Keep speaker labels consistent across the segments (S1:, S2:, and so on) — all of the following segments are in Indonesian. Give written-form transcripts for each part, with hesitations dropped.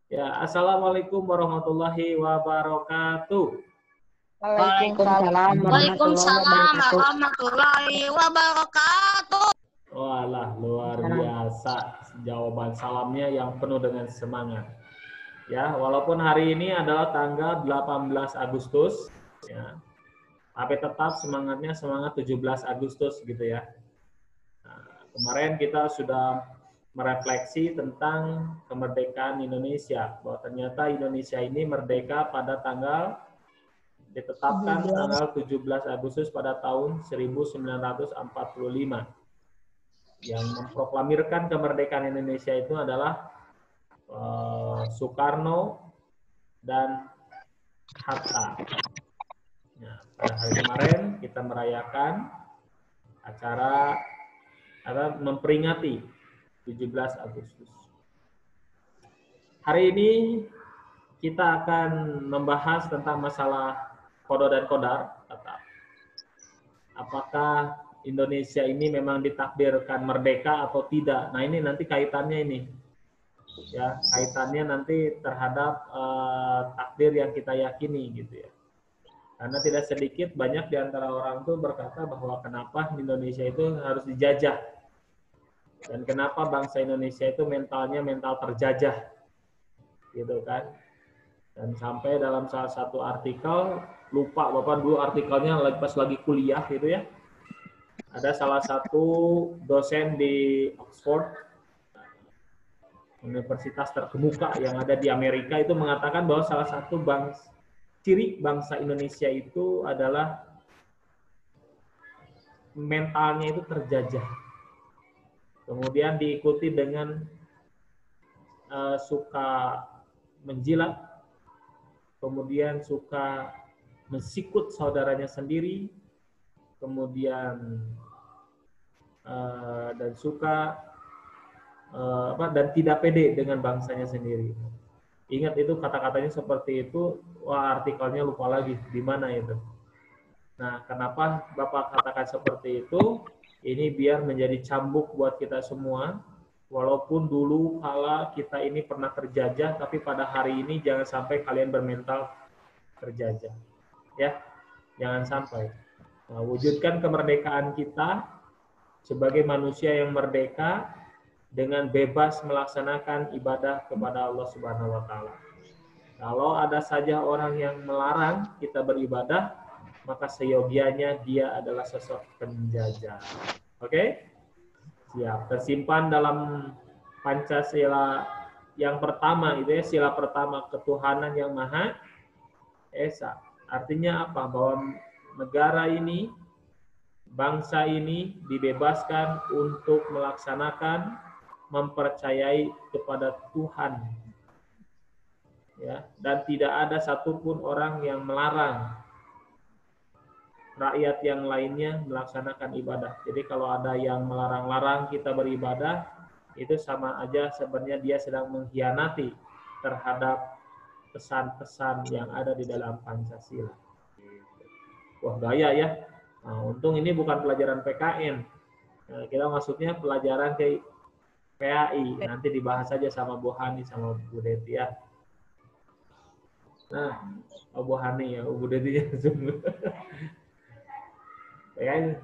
S1: Ya, Assalamualaikum warahmatullahi wabarakatuh.
S2: Waalaikumsalam warahmatullahi
S3: Waalaikumsalam
S2: wabarakatuh.
S3: warahmatullahi wabarakatuh.
S1: Walah, luar biasa jawaban salamnya yang penuh dengan semangat. Ya, walaupun hari ini adalah tanggal 18 Agustus, ya, tapi tetap semangatnya semangat 17 Agustus gitu ya. Nah, kemarin kita sudah merefleksi tentang kemerdekaan Indonesia, bahwa ternyata Indonesia ini merdeka pada ditetapkan tanggal 17 Agustus pada tahun 1945. Yang memproklamirkan kemerdekaan Indonesia itu adalah Soekarno dan Hatta. Nah, pada hari kemarin kita merayakan acara memperingati 17 Agustus. Hari ini kita akan membahas tentang masalah Qada dan Qadar. Apakah Indonesia ini memang ditakdirkan merdeka atau tidak? Nah, ini nanti kaitannya ini. Ya, kaitannya nanti terhadap takdir yang kita yakini gitu ya. Karena tidak sedikit banyak di antara orang tuh berkata bahwa kenapa Indonesia itu harus dijajah. Dan kenapa bangsa Indonesia itu mentalnya mental terjajah. Gitu kan. Dan sampai dalam salah satu artikel, lupa Bapak dulu artikelnya pas lagi kuliah gitu ya. Ada salah satu dosen di Oxford, universitas terkemuka yang ada di Amerika, itu mengatakan bahwa salah satu ciri bangsa Indonesia itu adalah mentalnya itu terjajah. Kemudian diikuti dengan suka menjilat, kemudian suka mensikut saudaranya sendiri, kemudian dan suka dan tidak pede dengan bangsanya sendiri. Ingat itu kata-katanya seperti itu. Wah, artikelnya lupa lagi di mana itu. Nah, kenapa Bapak katakan seperti itu? Ini biar menjadi cambuk buat kita semua. Walaupun dulu kala kita ini pernah terjajah, tapi pada hari ini jangan sampai kalian bermental terjajah. Ya, jangan sampai. Nah, wujudkan kemerdekaan kita sebagai manusia yang merdeka dengan bebas melaksanakan ibadah kepada Allah Subhanahu wa taala. Kalau ada saja orang yang melarang kita beribadah, maka seyogianya dia adalah sosok penjajah. Oke? Siap. Tersimpan dalam Pancasila yang pertama, itu ya, sila pertama, ketuhanan yang Maha Esa. Artinya apa? Bahwa negara ini, bangsa ini dibebaskan untuk melaksanakan, mempercayai kepada Tuhan, ya, dan tidak ada satupun orang yang melarang rakyat yang lainnya melaksanakan ibadah. Jadi kalau ada yang melarang-larang kita beribadah, itu sama aja sebenarnya dia sedang mengkhianati terhadap pesan-pesan yang ada di dalam Pancasila. Wah, gaya ya. Nah, untung ini bukan pelajaran PKN. Nah, kita maksudnya pelajaran ke PAI. Nanti dibahas saja sama Bu Hani sama Bu Deti ya. Nah, Bu Hani ya, Bu Deti ya. PAI.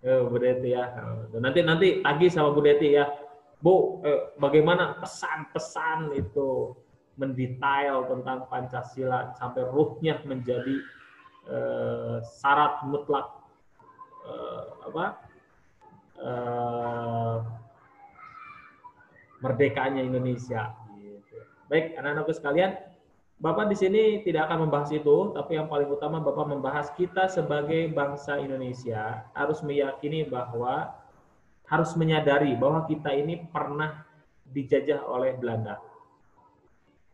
S1: Bu Deti ya. Nanti tagih sama Bu Deti ya. Bu, bagaimana pesan-pesan itu mendetail tentang Pancasila sampai ruhnya menjadi syarat mutlak merdekanya Indonesia. Baik, anak-anakku sekalian, Bapak di sini tidak akan membahas itu, tapi yang paling utama Bapak membahas kita sebagai bangsa Indonesia harus meyakini bahwa, harus menyadari bahwa kita ini pernah dijajah oleh Belanda.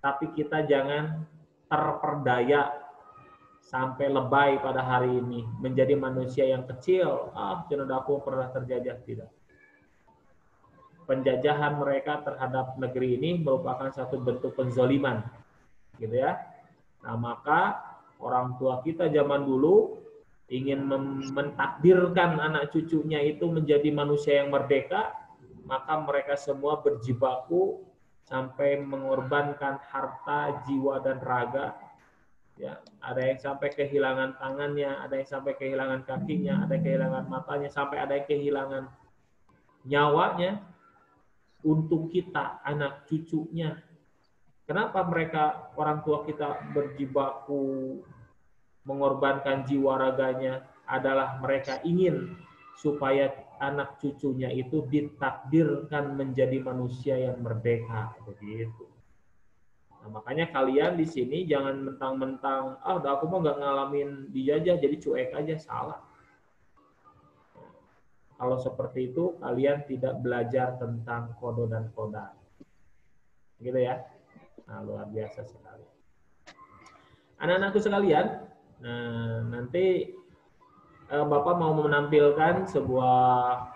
S1: Tapi kita jangan terperdaya sampai lebay pada hari ini, menjadi manusia yang kecil. Cendedaku pernah terjajah, tidak. Penjajahan mereka terhadap negeri ini merupakan satu bentuk penzoliman, gitu ya. Nah, maka orang tua kita zaman dulu ingin mentakdirkan anak cucunya itu menjadi manusia yang merdeka, maka mereka semua berjibaku sampai mengorbankan harta, jiwa dan raga. Ya, ada yang sampai kehilangan tangannya, ada yang sampai kehilangan kakinya, ada yang kehilangan matanya, sampai ada yang kehilangan nyawanya untuk kita, anak cucunya. Kenapa mereka, orang tua kita, berjibaku mengorbankan jiwa raganya? Adalah mereka ingin supaya anak cucunya itu ditakdirkan menjadi manusia yang merdeka, begitu. Nah, makanya kalian di sini jangan mentang-mentang, udah aku mah nggak ngalamin dijajah, jadi cuek aja, salah. Kalau seperti itu, kalian tidak belajar tentang kodo dan kodar. Gitu ya. Nah, luar biasa sekali. Anak-anakku sekalian, nah, nanti Bapak mau menampilkan sebuah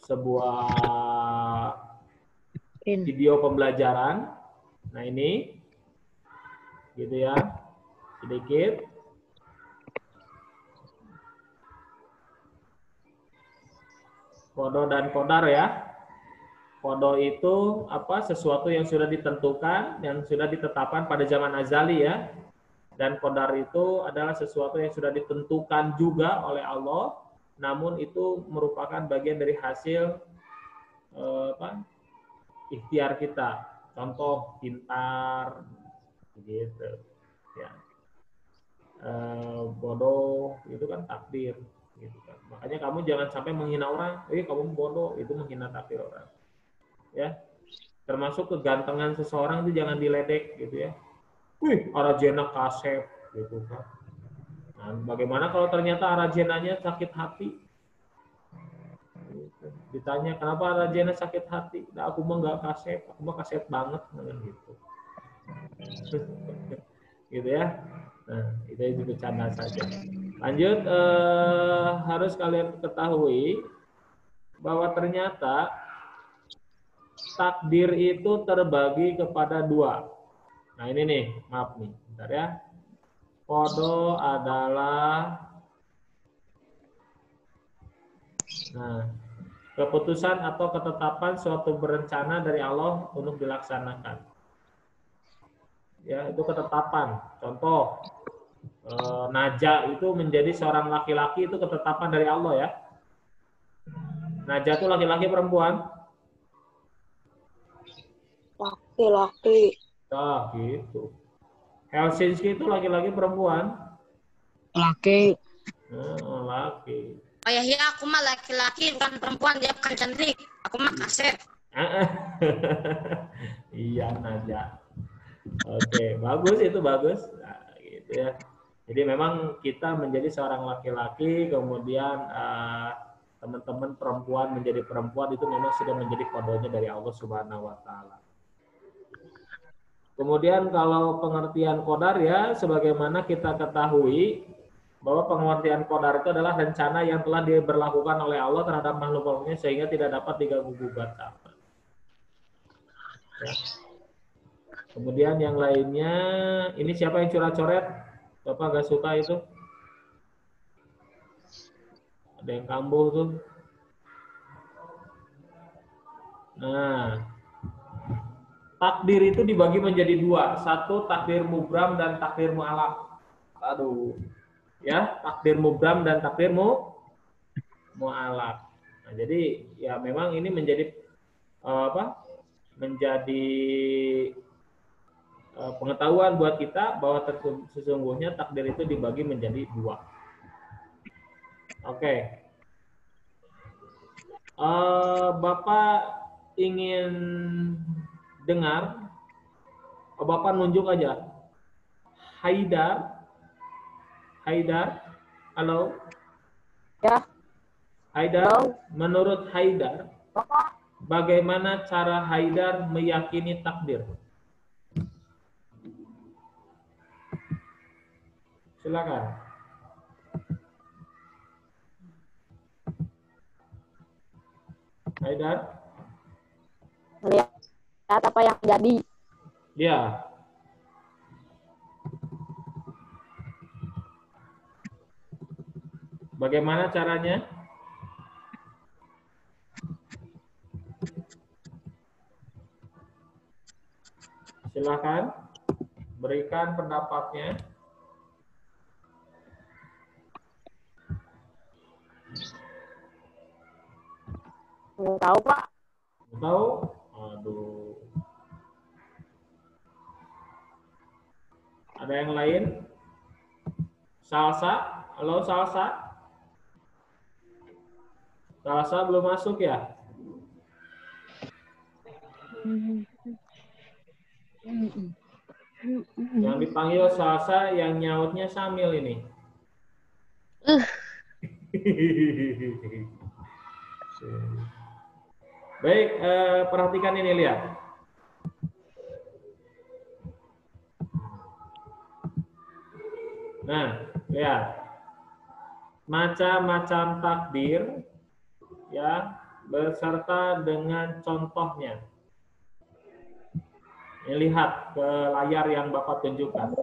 S1: sebuah video pembelajaran. Nah, ini gitu ya, sedikit. Kodo dan kodar ya. Kodo itu apa? Sesuatu yang sudah ditentukan, yang sudah ditetapkan pada zaman azali ya. Dan kodar itu adalah sesuatu yang sudah ditentukan juga oleh Allah, namun itu merupakan bagian dari hasil ikhtiar kita. Contoh pintar, begitu. Ya. Bodoh itu kan takdir, gitu kan. Makanya kamu jangan sampai menghina orang, kamu bodoh, itu menghina takdir orang. Ya, termasuk kegantengan seseorang itu jangan diledek, gitu ya. Wih, Arajena kasep, gitu kan. Nah, bagaimana kalau ternyata Arajenanya sakit hati? Ditanya, kenapa Arajena sakit hati? Nah, aku mah nggak kasep, aku mah kasep banget, gitu. Gitu ya. Nah, itu bercanda saja. Lanjut, harus kalian ketahui bahwa ternyata takdir itu terbagi kepada dua. Nah, ini nih, maaf nih, bentar ya. Kodo adalah keputusan atau ketetapan suatu berencana dari Allah untuk dilaksanakan. Ya, itu ketetapan. Contoh, Naja itu menjadi seorang laki-laki, itu ketetapan dari Allah ya. Naja itu laki-laki perempuan?
S3: Laki-laki.
S1: Nah, gitu. Helsinki itu laki-laki perempuan?
S2: Laki.
S1: Laki.
S3: Oh ya, aku mah laki-laki bukan perempuan, dia bukan cantik. Aku mah kasep.
S1: Iya, Naja. Oke, bagus itu, bagus. Nah, gitu ya. Jadi memang kita menjadi seorang laki-laki, kemudian teman-teman perempuan menjadi perempuan, itu memang sudah menjadi kodonya dari Allah Subhanahu wa taala. Kemudian kalau pengertian kodar ya, sebagaimana kita ketahui bahwa pengertian kodar itu adalah rencana yang telah diberlakukan oleh Allah terhadap makhluk-makhluknya sehingga tidak dapat diganggu-gugat. Ya. Kemudian yang lainnya, ini siapa yang coret-coret? Bapak gak suka itu? Ada yang kambuh tuh. Nah, takdir itu dibagi menjadi dua. Satu takdir mubram dan takdir mu'alaq. Aduh. Ya, takdir mubram dan takdir mu'alaq. Nah, jadi ya memang ini menjadi menjadi pengetahuan buat kita bahwa sesungguhnya takdir itu dibagi menjadi dua. Oke. Bapak ingin dengar, Bapak nunjuk aja. Haidar, halo?
S2: Ya.
S1: Haidar,
S2: Halo.
S1: Menurut Haidar, bagaimana cara Haidar meyakini takdir? Silakan. Haidar?
S2: Melihat apa yang terjadi.
S1: Ya. Bagaimana caranya? Silakan berikan pendapatnya.
S2: Nggak tahu, Pak.
S1: Tahu? Aduh. Ada yang lain? Salsa? Halo Salsa? Salsa belum masuk ya? Yang dipanggil Salsa, yang nyautnya Samil ini. Baik, perhatikan ini, lihat. Nah, lihat. Macam-macam takdir ya beserta dengan contohnya. Ini lihat ke layar yang Bapak tunjukkan.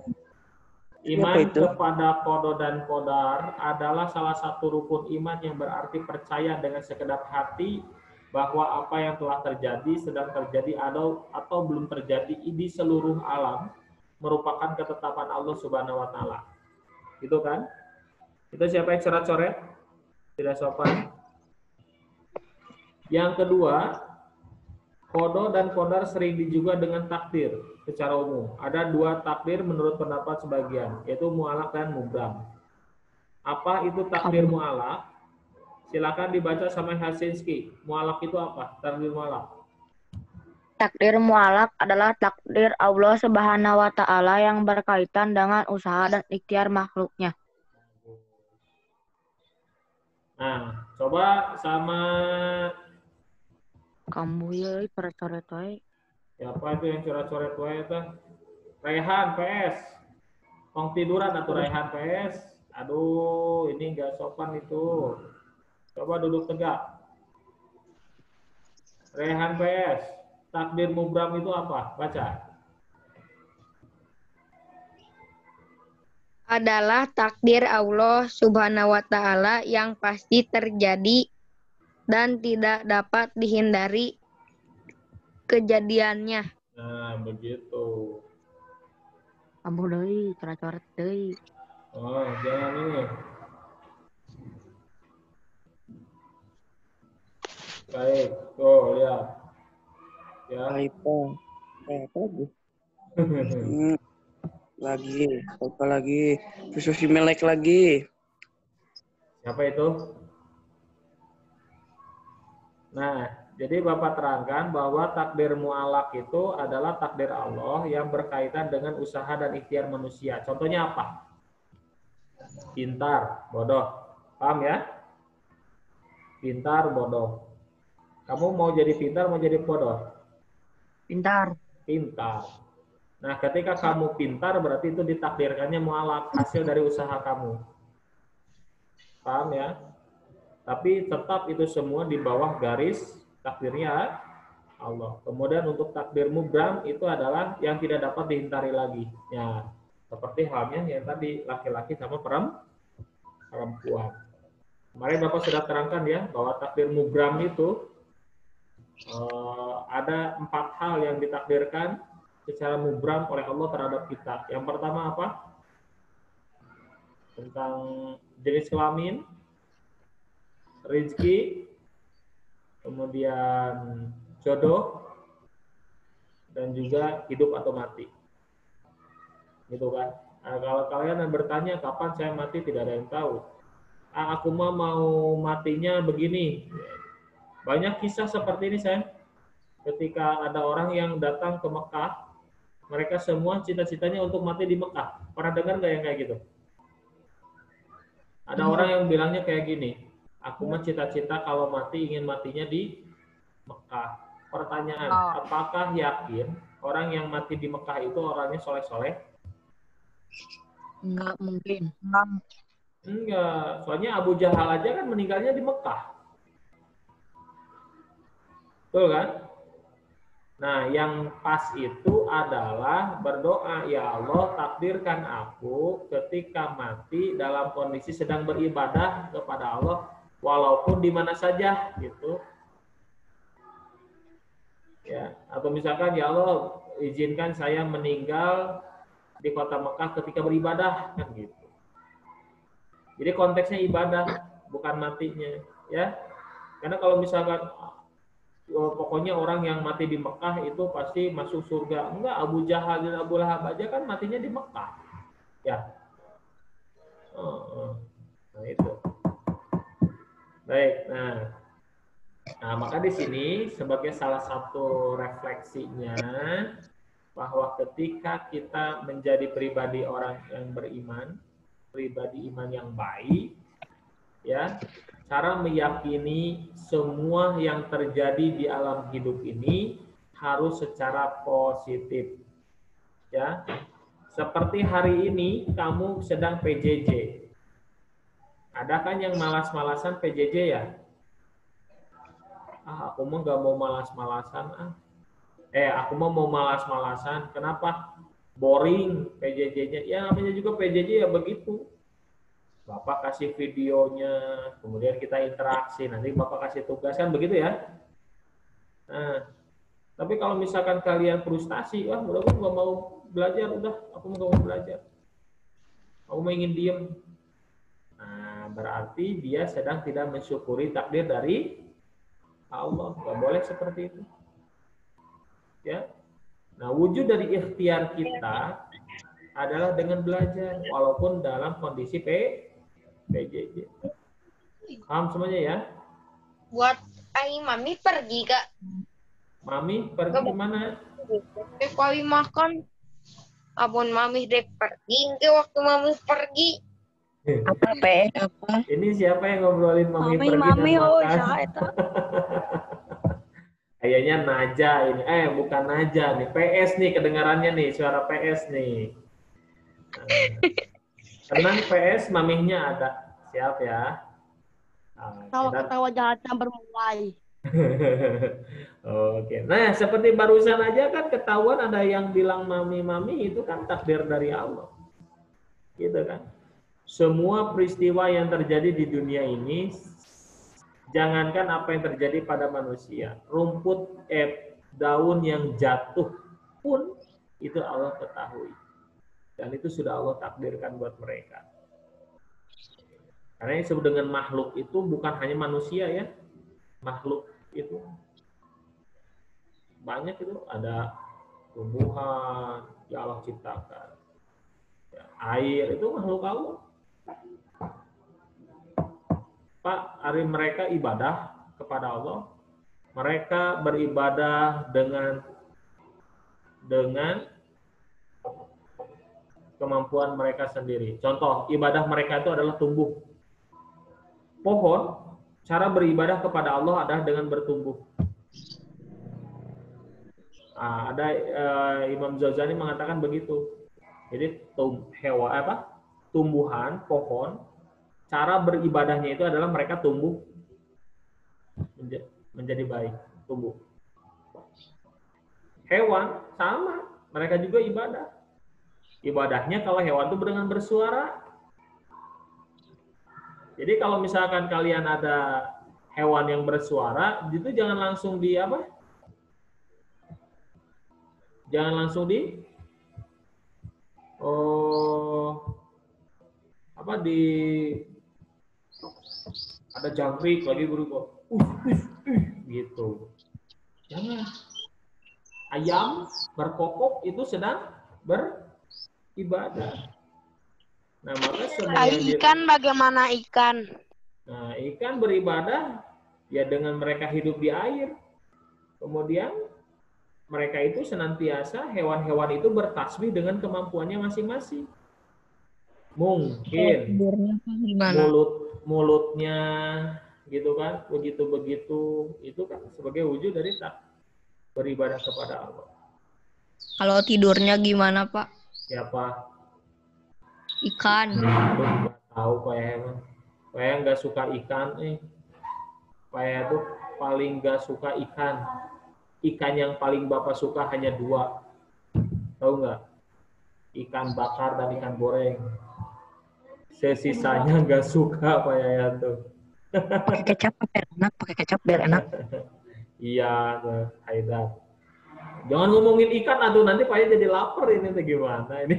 S1: Iman kepada qada dan qadar adalah salah satu rukun iman yang berarti percaya dengan sekedap hati bahwa apa yang telah terjadi, sedang terjadi atau belum terjadi di seluruh alam merupakan ketetapan Allah Subhanahu wa taala. Gitu kan? Itu siapa yang coret-coret? Tidak sopan. Yang kedua, qada dan qadar sering juga dengan takdir secara umum. Ada dua takdir menurut pendapat sebagian, yaitu mu'allaq dan mubram. Apa itu takdir mu'allaq? Silakan dibaca sama Helsinki. Mu'allaq itu apa? Takdir mu'allaq.
S2: Takdir mu'allaq adalah takdir Allah Subhanahu wa taala yang berkaitan dengan usaha dan ikhtiar makhluknya.
S1: Nah, coba sama
S2: Kamu ya coret-coret wae.
S1: siapa itu yang coret-coret wae itu? Raihan PS. Tong tiduran atau Raihan PS. Aduh, ini enggak sopan itu. Coba duduk tegak. Raihan PS. Takdir mubram itu apa? Baca.
S4: Adalah takdir Allah Subhanahu wa taala yang pasti terjadi dan tidak dapat dihindari kejadiannya.
S1: Nah, begitu.
S2: Kamu deui, coret-coret deui.
S1: Oh, jangan ini. Baik, tuh lihat. Ya.
S5: iPhone. Apa lagi? Apa lagi? Terus melek lagi.
S1: Siapa itu? Nah, jadi Bapak terangkan bahwa takdir mu'allaq itu adalah takdir Allah yang berkaitan dengan usaha dan ikhtiar manusia. Contohnya apa? Pintar, bodoh. Paham ya? Pintar, bodoh. Kamu mau jadi pintar, mau jadi bodoh?
S2: Pintar.
S1: Pintar. Nah, ketika kamu pintar berarti itu ditakdirkannya mu'allaq, hasil dari usaha kamu. Paham ya? Tapi tetap itu semua di bawah garis takdirnya Allah. Kemudian untuk takdir mubram itu adalah yang tidak dapat dihindari lagi. Ya, seperti halnya yang tadi laki-laki sama perempuan. Kemarin Bapak sudah terangkan ya bahwa takdir mubram itu ada 4 hal yang ditakdirkan secara mubram oleh Allah terhadap kita. Yang pertama apa? Tentang jenis kelamin, rezeki, kemudian jodoh, dan juga hidup atau mati. Gitu kan? Nah, kalau kalian bertanya kapan saya mati, tidak ada yang tahu. Aku mau matinya begini. Banyak kisah seperti ini, saya. Ketika ada orang yang datang ke Mekah, mereka semua cita-citanya untuk mati di Mekah. Pernah dengar nggak yang kayak gitu? Ada orang yang bilangnya kayak gini, aku mah cita-cita kalau mati ingin matinya di Mekah. Pertanyaan, apakah yakin orang yang mati di Mekah itu orangnya soleh-soleh?
S2: Enggak mungkin.
S1: Enggak, soalnya Abu Jahal aja kan meninggalnya di Mekah. Betul kan? Nah, yang pas itu adalah berdoa, ya Allah takdirkan aku ketika mati dalam kondisi sedang beribadah kepada Allah walaupun di mana saja gitu. Ya, atau misalkan ya Allah izinkan saya meninggal di kota Mekah ketika beribadah, kan gitu. Jadi konteksnya ibadah, bukan matinya, ya. Karena kalau misalkan pokoknya orang yang mati di Mekah itu pasti masuk surga. Enggak, Abu Jahal dan Abu Lahab aja kan matinya di Mekah. Ya. Nah, itu. Baik, nah maka di sini sebagai salah satu refleksinya bahwa ketika kita menjadi pribadi orang yang beriman, pribadi iman yang baik, ya, cara meyakini semua yang terjadi di alam hidup ini harus secara positif, ya. Seperti hari ini kamu sedang PJJ. Ada kan yang malas-malasan PJJ ya? Aku mah nggak mau malas-malasan. Aku mah mau malas-malasan. Kenapa? Boring PJJ-nya. Ya namanya juga PJJ ya begitu. Bapak kasih videonya, kemudian kita interaksi. Nanti Bapak kasih tugas kan begitu ya? Nah, tapi kalau misalkan kalian frustasi, udah aku nggak mau belajar, udah aku nggak mau belajar. Aku mau ingin diem. Nah, berarti dia sedang tidak mensyukuri takdir dari Allah. Nggak boleh seperti itu. Ya. Nah, wujud dari ikhtiar kita adalah dengan belajar, walaupun dalam kondisi PJJ. Paham semuanya ya?
S4: Buat Mami pergi, Kak.
S1: Mami pergi kemana?
S4: Kali makan. Abon Mami dek pergi. Ke waktu Mami pergi.
S2: Apa apa?
S1: Ini siapa yang ngobrolin Mami pergi
S2: Mami,
S1: dan
S2: oh,
S1: makan? Kayaknya Naja ini. Bukan Naja nih. PS nih kedengarannya nih. Suara PS nih. Tenang PS, mamihnya ada. Siap ya.
S2: Ketawa jahatnya bermulai.
S1: Oke. Nah, seperti barusan aja kan ketahuan ada yang bilang mami-mami itu kan takdir dari Allah. Gitu kan. Semua peristiwa yang terjadi di dunia ini, jangankan apa yang terjadi pada manusia, rumput, daun yang jatuh pun itu Allah ketahui. Dan itu sudah Allah takdirkan buat mereka. Karena yang disebut dengan makhluk itu bukan hanya manusia ya. Makhluk itu banyak, itu ada tumbuhan yang Allah ciptakan. Ya, air itu makhluk Allah. Pak, hari mereka ibadah kepada Allah. Mereka beribadah dengan kemampuan mereka sendiri. Contoh, ibadah mereka itu adalah tumbuh. Pohon, cara beribadah kepada Allah adalah dengan bertumbuh. Ada Imam Ghazali mengatakan begitu. Jadi tumbuhan, pohon, cara beribadahnya itu adalah mereka tumbuh menjadi baik, tumbuh. Hewan sama, mereka juga ibadah. Ibadahnya kalau hewan itu dengan bersuara. Jadi kalau misalkan kalian ada hewan yang bersuara, itu jangan langsung jangan langsung ada jangkrik lagi berubah. Gitu. Jangan. Ayam berkokok itu sedang beribadah. Nah, maka semua
S2: ikan bagaimana ikan?
S1: Nah, ikan beribadah ya dengan mereka hidup di air. Kemudian mereka itu senantiasa, hewan-hewan itu bertasbih dengan kemampuannya masing-masing. Mungkin mulutnya gitu kan, begitu-begitu itu kan sebagai wujud dari beribadah kepada Allah.
S4: Kalau tidurnya gimana, Pak?
S1: Siapa?
S4: Ikan.
S1: Nggak tahu kayak nggak suka ikan kayak tuh paling nggak suka ikan yang paling Bapak suka hanya 2, tahu nggak? Ikan bakar dan ikan goreng. Sisanya nggak suka Pak Yayan tuh.
S2: Pakai kecap biar enak,
S1: Iya, Haidar. Jangan ngomongin ikan atuh, nanti Pak jadi lapar ini tuh gimana ini.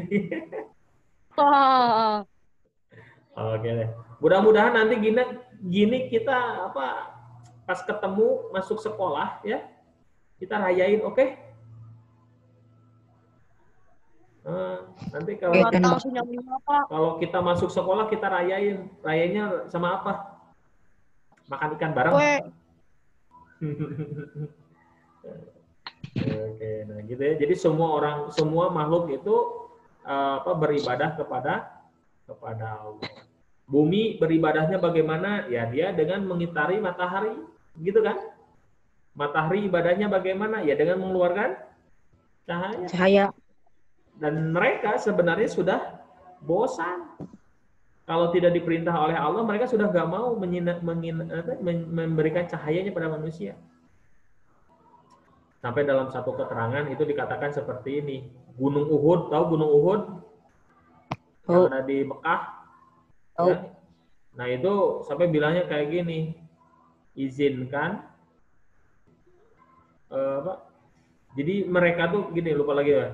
S2: Oh,
S1: Oke deh. Mudah-mudahan nanti gini kita apa pas ketemu masuk sekolah ya, kita rayain, oke? Nanti kalau
S2: nggak tahu sih nyambungnya apa.
S1: kalau kita masuk sekolah kita rayainnya sama apa? Makan ikan bareng.
S2: Kue.
S1: Oke, nah gitu ya. Jadi semua makhluk itu beribadah kepada Allah. Bumi beribadahnya bagaimana? Ya dia dengan mengitari matahari, gitu kan? Matahari ibadahnya bagaimana? Ya dengan mengeluarkan
S2: Cahaya.
S1: Dan mereka sebenarnya sudah bosan. Kalau tidak diperintah oleh Allah, mereka sudah nggak mau memberikan cahayanya pada manusia. Sampai dalam satu keterangan itu dikatakan seperti ini. Gunung Uhud, tahu Gunung Uhud? Yang ada di Mekah. Ya? Nah itu sampai bilangnya kayak gini. Izinkan. Jadi mereka tuh gini, lupa lagi ya.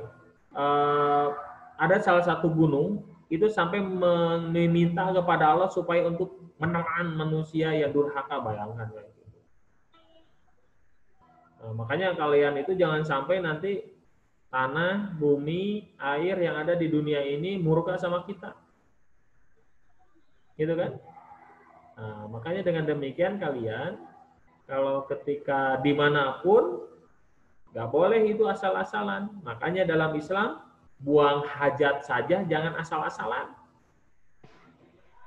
S1: Ada salah satu gunung itu sampai meminta kepada Allah supaya untuk menelan manusia yang durhaka, bayangkan. Nah, makanya kalian itu jangan sampai nanti tanah, bumi, air yang ada di dunia ini murka sama kita. Gitu kan? Nah, makanya dengan demikian kalian, kalau ketika dimanapun, nggak boleh itu asal-asalan. Makanya dalam Islam, buang hajat saja, jangan asal-asalan.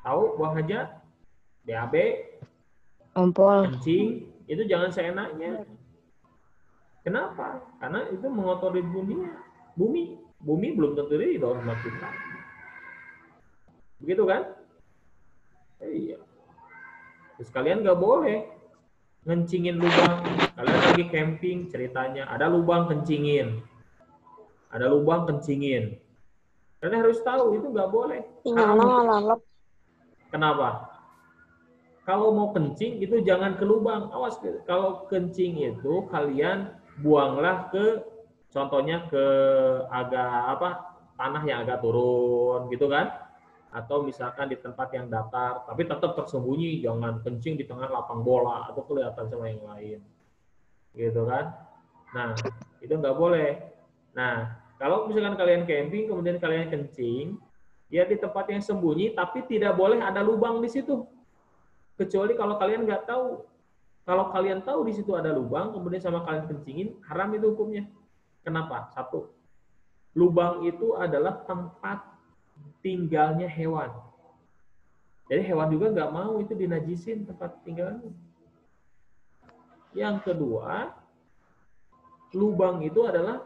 S1: Tahu buang hajat? BAB,
S2: Ompol.
S1: kencing, itu jangan seenaknya. Kenapa? Karena itu mengotori bumi. Bumi belum tentu ridho sama kita. Begitu kan? Iya. Terus kalian nggak boleh ngencingin lubang. Kalian lagi camping ceritanya, ada lubang kencingin. Ada lubang kencingin. Kalian harus tahu itu nggak boleh. Kenapa? Kalau mau kencing itu jangan ke lubang. Awas, kalau kencing itu kalian buanglah ke, contohnya ke tanah yang agak turun gitu kan, atau misalkan di tempat yang datar, tapi tetap tersembunyi, jangan kencing di tengah lapang bola atau kelihatan sama yang lain, gitu kan. Nah itu nggak boleh. Nah kalau misalkan kalian camping kemudian kalian kencing, ya di tempat yang sembunyi, tapi tidak boleh ada lubang di situ, kecuali kalau kalian nggak tahu. Kalau kalian tahu di situ ada lubang, kemudian sama kalian kencingin, haram itu hukumnya. Kenapa? Satu, lubang itu adalah tempat tinggalnya hewan. Jadi hewan juga nggak mau itu dinajisin tempat tinggalnya. Yang kedua, lubang itu adalah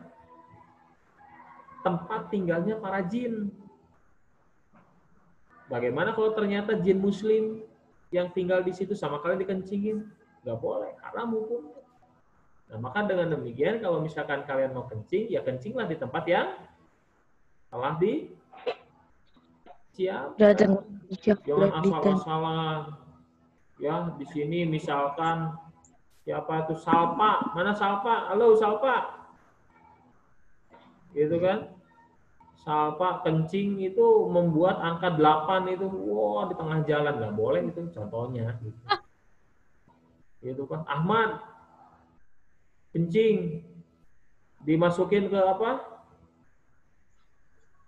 S1: tempat tinggalnya para jin. Bagaimana kalau ternyata jin muslim yang tinggal di situ sama kalian dikencingin? Nggak boleh, haram hukumnya. Nah, maka dengan demikian kalau misalkan kalian mau kencing, ya kencinglah di tempat yang telah disiapkan. Jangan asal-asalan. Ya, di sini misalkan siapa itu Salpa, mana Salpa? Halo Salpa. Gitu kan? Salpa kencing itu membuat angka 8 itu, wah di tengah jalan, nggak boleh itu contohnya. Gitu kan, Ahmad kencing dimasukin ke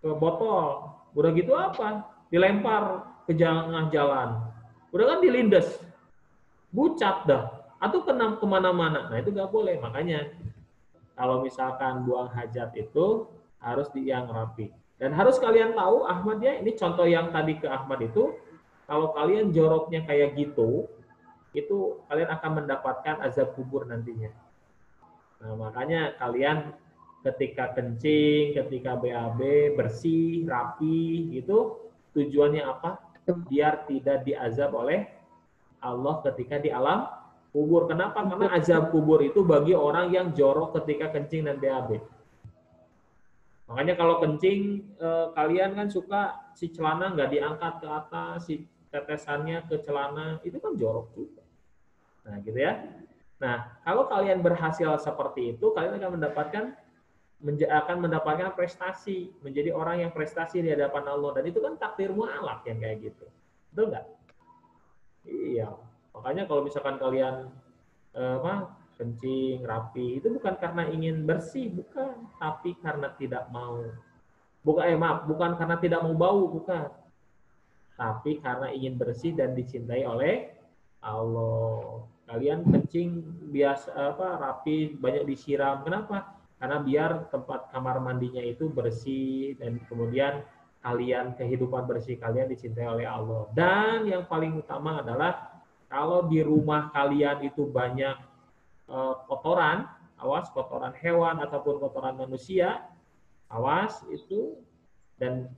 S1: ke botol, udah gitu dilempar ke tengah jalan, udah kan dilindes, bucat dah, atau kemana-mana. Nah itu nggak boleh. Makanya kalau misalkan buang hajat itu harus yang rapi. Dan harus kalian tahu, Ahmad ya, ini contoh yang tadi ke Ahmad itu, kalau kalian joroknya kayak gitu, itu kalian akan mendapatkan azab kubur nantinya. Nah, makanya kalian ketika kencing, ketika BAB, bersih, rapi, gitu, tujuannya apa? Biar tidak diazab oleh Allah ketika di alam kubur. Kenapa? Karena azab kubur itu bagi orang yang jorok ketika kencing dan BAB. Makanya kalau kencing, kalian kan suka si celana nggak diangkat ke atas, si tetesannya ke celana, itu kan jorok juga. Nah gitu ya. Nah, kalau kalian berhasil seperti itu, kalian akan mendapatkan prestasi, menjadi orang yang prestasi di hadapan Allah. Dan itu kan takdir mu'alaq yang kayak gitu. Betul nggak? Iya. Makanya kalau misalkan kalian kencing, rapi, itu bukan karena ingin bersih, bukan. Tapi karena tidak mau. Bukan karena tidak mau bau, bukan. Tapi karena ingin bersih dan dicintai oleh Allah. Kalian kencing biasa rapi, banyak disiram. Kenapa? Karena biar tempat kamar mandinya itu bersih dan kemudian kehidupan bersih kalian dicintai oleh Allah. Dan yang paling utama adalah kalau di rumah kalian itu banyak kotoran, awas kotoran hewan ataupun kotoran manusia, awas itu. Dan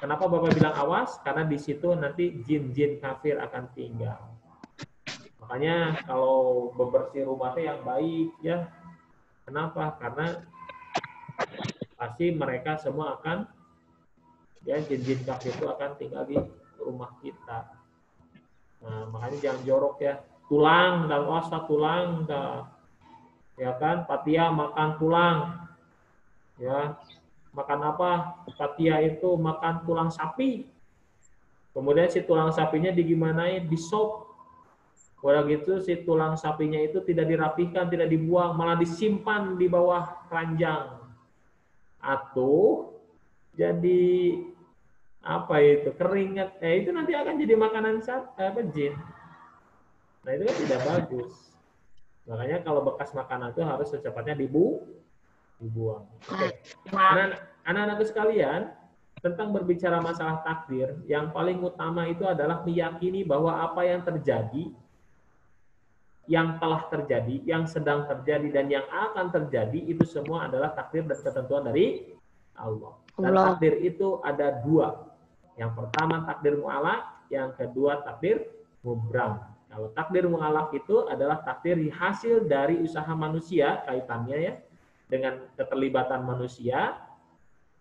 S1: kenapa Bapak bilang awas? Karena di situ nanti jin-jin kafir akan tinggal. Makanya kalau membersih rumah itu yang baik ya. Kenapa? Karena pasti mereka semua akan jin-jin kafir itu akan tinggal di rumah kita. Nah, makanya jangan jorok ya. Tulang dan wasta tulang ya kan? Patia makan tulang. Ya. Makan apa? Patia itu makan tulang sapi. Kemudian si tulang sapinya digimanain? Di sop. Udah gitu si tulang sapinya itu tidak dirapihkan, tidak dibuang, malah disimpan di bawah keranjang. Atau jadi apa itu? Keringat. Itu nanti akan jadi makanan jin. Nah, itu kan tidak bagus. Makanya kalau bekas makanan itu harus secepatnya dibuang. Oke. Anak-anakku sekalian, tentang berbicara masalah takdir, yang paling utama itu adalah meyakini bahwa apa yang terjadi, yang telah terjadi, yang sedang terjadi, dan yang akan terjadi, itu semua adalah takdir dan ketentuan dari Allah. Dan takdir itu ada dua. Yang pertama takdir mu'alaq, yang kedua takdir mubram. Kalau takdir mu'alaq itu adalah takdir hasil dari usaha manusia, kaitannya ya, dengan keterlibatan manusia,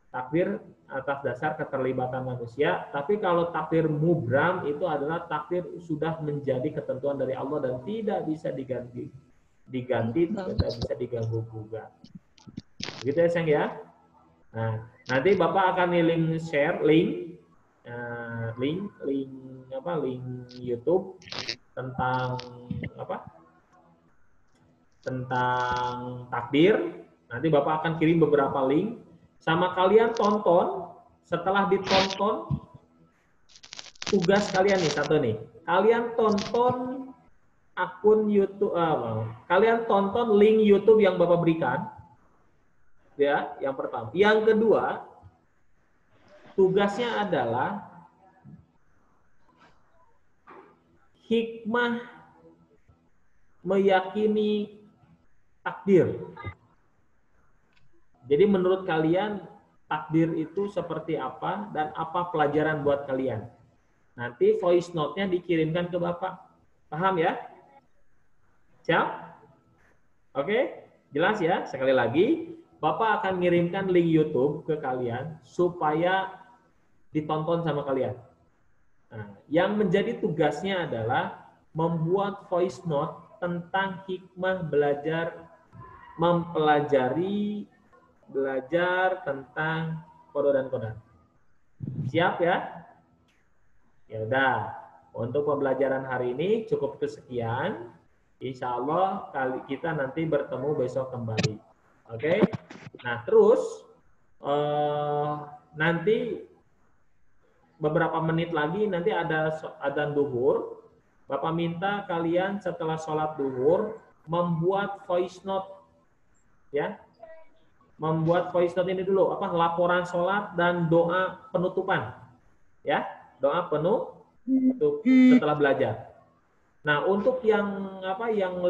S1: takdir atas dasar keterlibatan manusia. Tapi kalau takdir mubram itu adalah takdir sudah menjadi ketentuan dari Allah dan tidak bisa diganti, tidak bisa diganggu gugat. Begitu ya, sayang ya. Nah, nanti Bapak akan share link YouTube tentang tentang takdir. Nanti Bapak akan kirim beberapa link. Sama kalian tonton, setelah ditonton, tugas kalian nih, satu nih. Kalian tonton akun YouTube, kalian tonton link YouTube yang Bapak berikan. Ya, yang pertama. Yang kedua, tugasnya adalah hikmah meyakini takdir. Jadi menurut kalian takdir itu seperti apa dan apa pelajaran buat kalian? Nanti voice note-nya dikirimkan ke Bapak. Paham ya? Siap? Oke? Jelas ya? Sekali lagi, Bapak akan ngirimkan link YouTube ke kalian supaya ditonton sama kalian. Nah, yang menjadi tugasnya adalah membuat voice note tentang hikmah belajar tentang qada dan qadar. Siap ya? Ya udah. Untuk pembelajaran hari ini cukup kesekian. Insya Allah kita nanti bertemu besok kembali. Oke? Nah, terus nanti beberapa menit lagi nanti ada adzan duhur. Bapak minta kalian setelah sholat duhur membuat voice note, ya. Membuat voice note ini dulu, laporan sholat dan doa penutupan, ya, doa penutup setelah belajar. Nah, untuk yang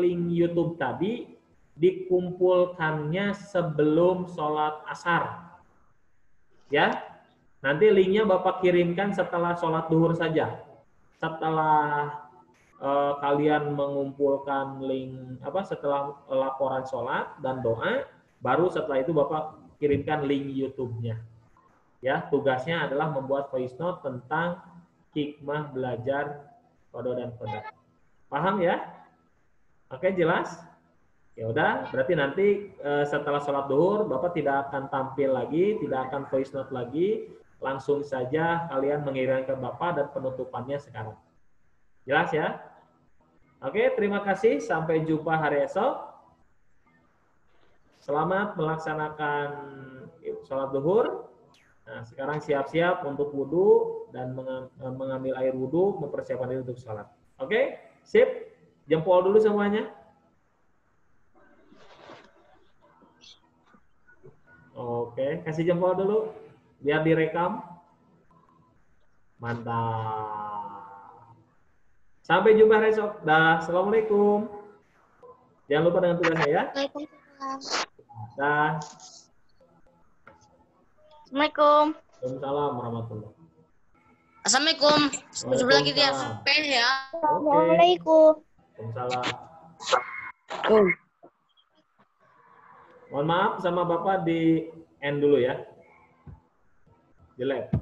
S1: link YouTube tadi dikumpulkannya sebelum sholat asar, ya. Nanti linknya Bapak kirimkan setelah sholat duhur saja. Setelah kalian mengumpulkan link setelah laporan sholat dan doa. Baru setelah itu Bapak kirimkan link YouTube-nya. Ya, tugasnya adalah membuat voice note tentang hikmah belajar qada dan qadar. Paham ya? Oke, jelas? Ya udah, berarti nanti setelah sholat duhur, Bapak tidak akan tampil lagi, tidak akan voice note lagi, langsung saja kalian mengirimkan ke Bapak dan penutupannya sekarang. Jelas ya? Oke, terima kasih. Sampai jumpa hari esok. Selamat melaksanakan sholat duhur. Nah, sekarang siap-siap untuk wudhu dan mengambil air wudhu, mempersiapkan diri untuk sholat. Oke, sip. Jempol dulu semuanya. Oke, kasih jempol dulu. Biar direkam. Mantap. Sampai jumpa besok. Dah, assalamualaikum. Jangan lupa dengan tugasnya ya.
S3: Waalaikumsalam.
S1: Dah.
S2: Assalamualaikum.
S1: Waalaikumsalam warahmatullahi.
S3: Assalamualaikum. Sebentar lagi dia
S1: Waalaikumsalam.
S3: HP ya.
S2: Assalamualaikum.
S1: Waalaikumsalam. Mohon maaf sama Bapak di end dulu ya. Di lab.